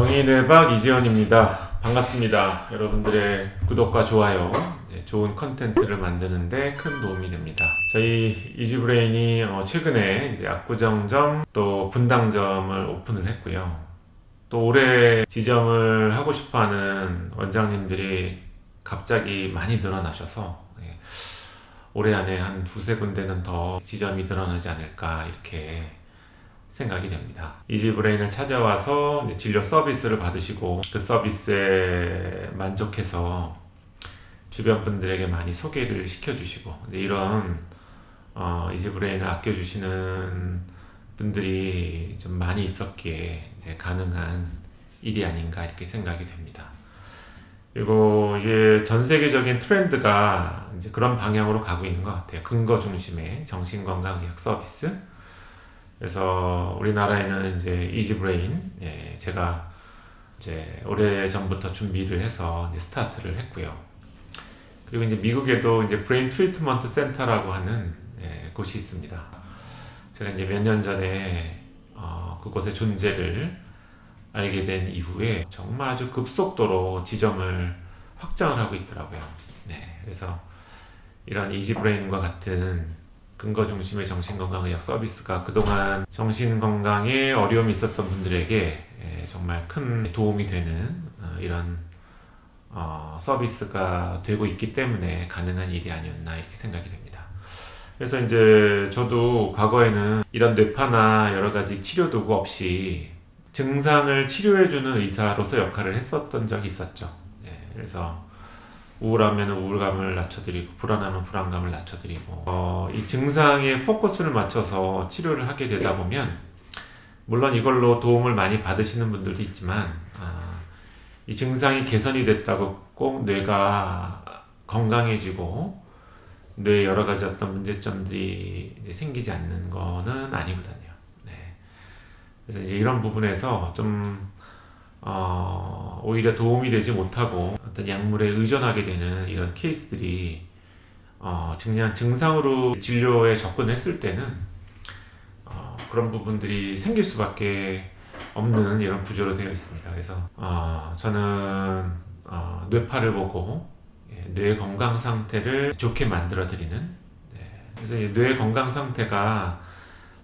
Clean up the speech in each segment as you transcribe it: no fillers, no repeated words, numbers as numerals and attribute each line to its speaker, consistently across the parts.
Speaker 1: 정의뇌박 이재현입니다. 반갑습니다. 여러분들의 구독과 좋아요, 좋은 컨텐츠를 만드는데 큰 도움이 됩니다. 저희 이지브레인이 최근에 이제 압구정점 또 분당점을 오픈을 했고요. 또 올해 지점을 하고 싶어하는 원장님들이 갑자기 많이 늘어나셔서 올해 안에 한 두세 군데는 더 지점이 늘어나지 않을까 이렇게 생각이 됩니다. 이지브레인을 찾아와서 이제 진료 서비스를 받으시고 그 서비스에 만족해서 주변 분들에게 많이 소개를 시켜주시고 이런 이지브레인을 아껴주시는 분들이 좀 많이 있었기에 이제 가능한 일이 아닌가 이렇게 생각이 됩니다. 그리고 이게 전 세계적인 트렌드가 이제 그런 방향으로 가고 있는 것 같아요. 근거 중심의 정신건강의학 서비스. 그래서 우리나라에는 이제 이지브레인, 제가 이제 오래 전부터 준비를 해서 이제 스타트를 했고요. 그리고 이제 미국에도 이제 브레인 트리트먼트 센터라고 하는 곳이 있습니다. 제가 이제 몇 년 전에 그곳의 존재를 알게 된 이후에 정말 아주 급속도로 지점을 확장을 하고 있더라고요. 그래서 이런 이지브레인과 같은 근거 중심의 정신건강의학 서비스가 그동안 정신건강에 어려움이 있었던 분들에게 정말 큰 도움이 되는 이런 서비스가 되고 있기 때문에 가능한 일이 아니었나 이렇게 생각이 됩니다. 그래서 이제 저도 과거에는 이런 뇌파나 여러 가지 치료 도구 없이 증상을 치료해주는 의사로서 역할을 했었던 적이 있었죠. 그래서 우울하면 우울감을 낮춰드리고 불안하면 불안감을 낮춰드리고 이 증상에 포커스를 맞춰서 치료를 하게 되다 보면 물론 이걸로 도움을 많이 받으시는 분들도 있지만 이 증상이 개선이 됐다고 꼭 뇌가 건강해지고 뇌에 여러 가지 어떤 문제점들이 이제 생기지 않는 거는 아니거든요. 그래서 이제 이런 부분에서 좀 오히려 도움이 되지 못하고 어떤 약물에 의존하게 되는 이런 케이스들이 그냥 증상으로 진료에 접근했을 때는 그런 부분들이 생길 수밖에 없는 이런 구조로 되어 있습니다. 그래서 저는 뇌파를 보고 뇌 건강 상태를 좋게 만들어 드리는 그래서 뇌 건강 상태가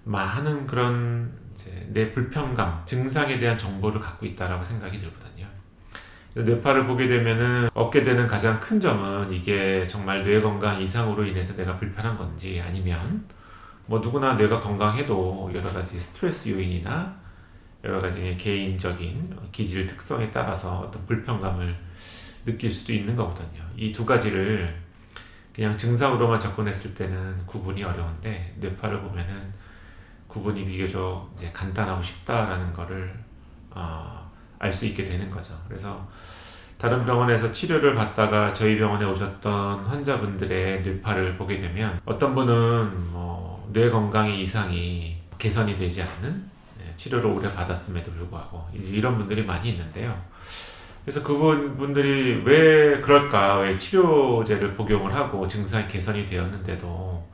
Speaker 1: 많은 그런 내 불편감, 증상에 대한 정보를 갖고 있다라고 생각이 들거든요. 뇌파를 보게 되면은 얻게 되는 가장 큰 점은 이게 정말 뇌 건강 이상으로 인해서 내가 불편한 건지 아니면 뭐 누구나 뇌가 건강해도 여러 가지 스트레스 요인이나 여러 가지 개인적인 기질 특성에 따라서 어떤 불편감을 느낄 수도 있는 거거든요. 이 두 가지를 그냥 증상으로만 접근했을 때는 구분이 어려운데 뇌파를 보면은 구분이 비교적 이제 간단하고 쉽다라는 거를 알 수 있게 되는 거죠. 그래서 다른 병원에서 치료를 받다가 저희 병원에 오셨던 환자분들의 뇌파를 보게 되면 어떤 분은 뇌 건강의 이상이 개선이 되지 않는 치료를 오래 받았음에도 불구하고 이런 분들이 많이 있는데요. 그래서 그분들이 왜 그럴까? 왜 치료제를 복용을 하고 증상이 개선이 되었는데도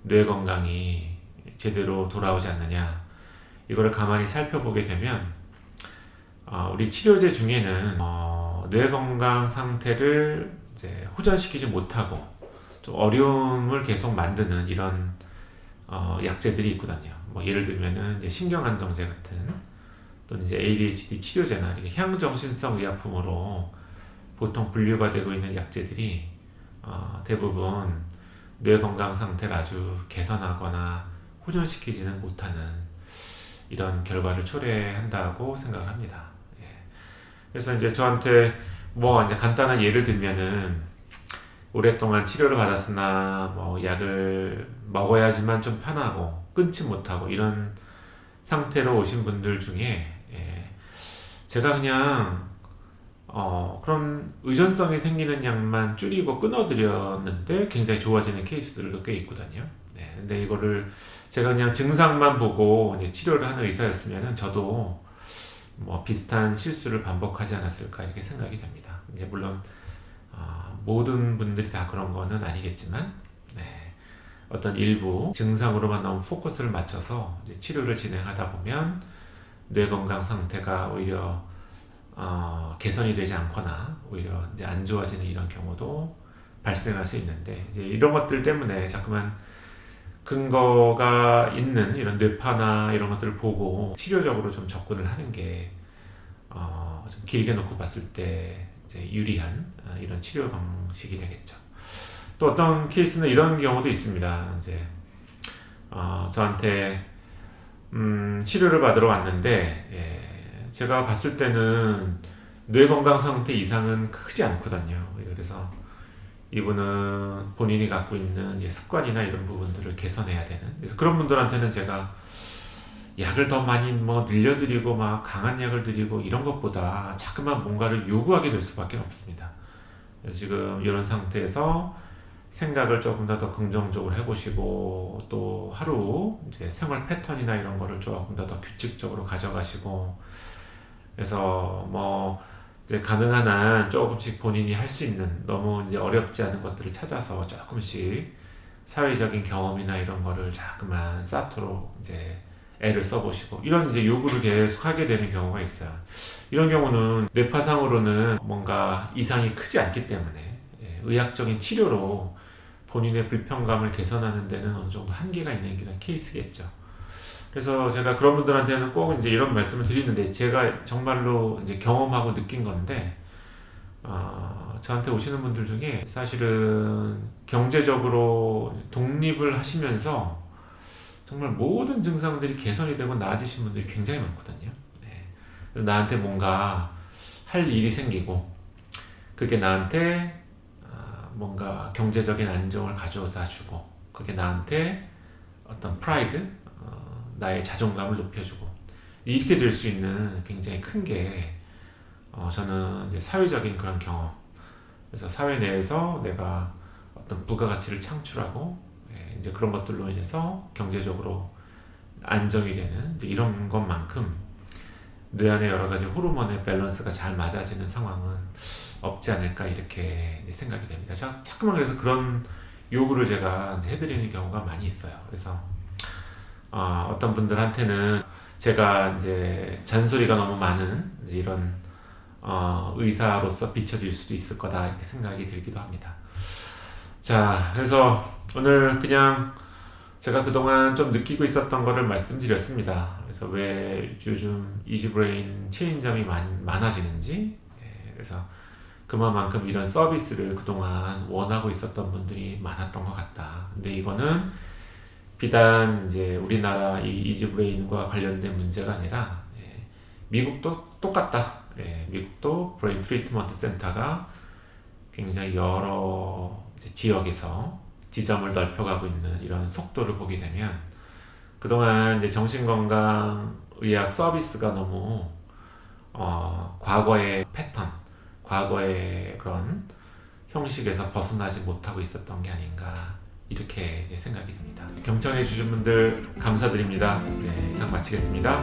Speaker 1: 뇌 건강이 제대로 돌아오지 않느냐 이거를 가만히 살펴보게 되면 우리 치료제 중에는 뇌 건강 상태를 이제 호전시키지 못하고 좀 어려움을 계속 만드는 이런 약제들이 있거든요. 뭐 예를 들면은 이제 신경안정제 같은 또는 이제 ADHD 치료제나 이렇게 향정신성 의약품으로 보통 분류가 되고 있는 약제들이 대부분 뇌 건강 상태를 아주 개선하거나 호전시키지는 못하는 이런 결과를 초래한다고 생각을 합니다. 그래서 이제 저한테 뭐 이제 간단한 예를 들면은 오랫동안 치료를 받았으나 약을 먹어야지만 좀 편하고 끊지 못하고 이런 상태로 오신 분들 중에 제가 그냥 그런 의존성이 생기는 약만 줄이고 끊어드렸는데 굉장히 좋아지는 케이스들도 꽤 있거든요. 근데 이거를 제가 그냥 증상만 보고 이제 치료를 하는 의사였으면은 저도 비슷한 실수를 반복하지 않았을까 이렇게 생각이 됩니다. 이제 물론 모든 분들이 다 그런 거는 아니겠지만 어떤 일부 증상으로만 너무 포커스를 맞춰서 이제 치료를 진행하다 보면 뇌 건강 상태가 오히려 개선이 되지 않거나 오히려 이제 안 좋아지는 이런 경우도 발생할 수 있는데, 이제 이런 것들 때문에 자꾸만 근거가 있는 이런 뇌파나 이런 것들을 보고 치료적으로 좀 접근을 하는 게 좀 길게 놓고 봤을 때 이제 유리한 이런 치료 방식이 되겠죠. 또 어떤 케이스는 이런 경우도 있습니다. 이제 저한테 치료를 받으러 왔는데, 제가 봤을 때는 뇌 건강 상태 이상은 크지 않거든요. 그래서 이분은 본인이 갖고 있는 습관이나 이런 부분들을 개선해야 되는, 그래서 그런 분들한테는 제가 약을 더 많이 늘려드리고 막 강한 약을 드리고 이런 것보다 자꾸만 뭔가를 요구하게 될 수밖에 없습니다. 그래서 지금 이런 상태에서 생각을 조금 더 긍정적으로 해보시고, 또 하루 이제 생활 패턴이나 이런 거를 조금 더 규칙적으로 가져가시고, 그래서 이제 가능한 한 조금씩 본인이 할 수 있는, 너무 이제 어렵지 않은 것들을 찾아서 조금씩 사회적인 경험이나 이런 거를 자꾸만 쌓도록 이제 애를 써보시고, 이런 이제 요구를 계속 하게 되는 경우가 있어요. 이런 경우는 뇌파상으로는 뭔가 이상이 크지 않기 때문에 의학적인 치료로 본인의 불편감을 개선하는 데는 어느 정도 한계가 있는 그런 케이스겠죠. 그래서 제가 그런 분들한테는 꼭 이제 이런 말씀을 드리는데, 제가 정말로 이제 경험하고 느낀 건데, 저한테 오시는 분들 중에 사실은 경제적으로 독립을 하시면서 정말 모든 증상들이 개선이 되고 나아지신 분들이 굉장히 많거든요. 네. 나한테 뭔가 할 일이 생기고, 그게 나한테 뭔가 경제적인 안정을 가져다 주고, 그게 나한테 어떤 프라이드, 나의 자존감을 높여주고, 이렇게 될 수 있는 굉장히 큰 게 저는 이제 사회적인 그런 경험, 그래서 사회 내에서 내가 어떤 부가가치를 창출하고, 이제 그런 것들로 인해서 경제적으로 안정이 되는 이제 이런 것만큼 뇌 안에 여러 가지 호르몬의 밸런스가 잘 맞아지는 상황은 없지 않을까, 이렇게 생각이 됩니다. 자꾸만 그래서 그런 요구를 제가 해드리는 경우가 많이 있어요. 그래서 어떤 분들한테는 제가 이제 잔소리가 너무 많은 이제 이런 의사로서 비춰질 수도 있을 거다, 이렇게 생각이 들기도 합니다. 자, 그래서 오늘 그냥 제가 그동안 좀 느끼고 있었던 거를 말씀드렸습니다. 그래서 왜 요즘 이지브레인 체인점이 많아지는지, 그래서 그만큼 이런 서비스를 그동안 원하고 있었던 분들이 많았던 것 같다. 근데 이거는 비단 이제 우리나라 이 이지브레인과 관련된 문제가 아니라, 미국도 똑같다. 미국도 브레인 트리트먼트 센터가 굉장히 여러 지역에서 지점을 넓혀가고 있는 이런 속도를 보게 되면, 그동안 이제 정신건강의학 서비스가 너무 과거의 패턴, 과거의 그런 형식에서 벗어나지 못하고 있었던 게 아닌가, 이렇게 생각이 듭니다. 경청해 주신 분들 감사드립니다. 이상 마치겠습니다.